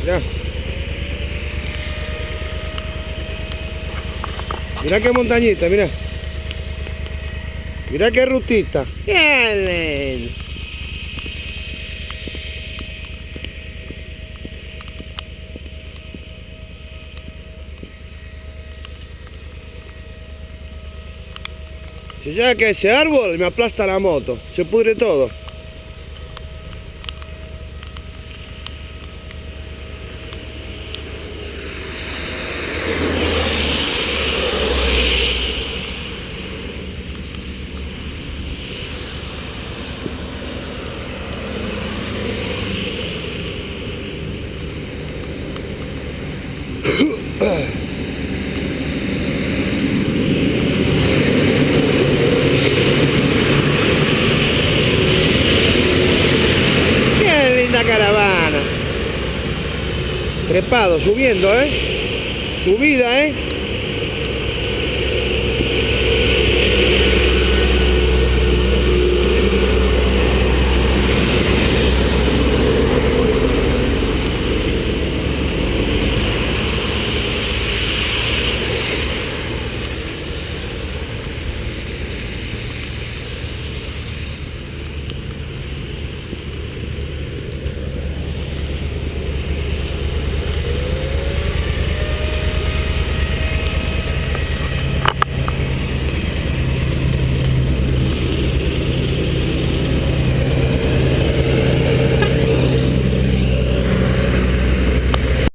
Mirá. Mirá qué montañita, mirá. Mirá qué rutita. Bien. Si llega que ese árbol me aplasta la moto, se pudre todo. Qué linda caravana. Trepado, subiendo, subida,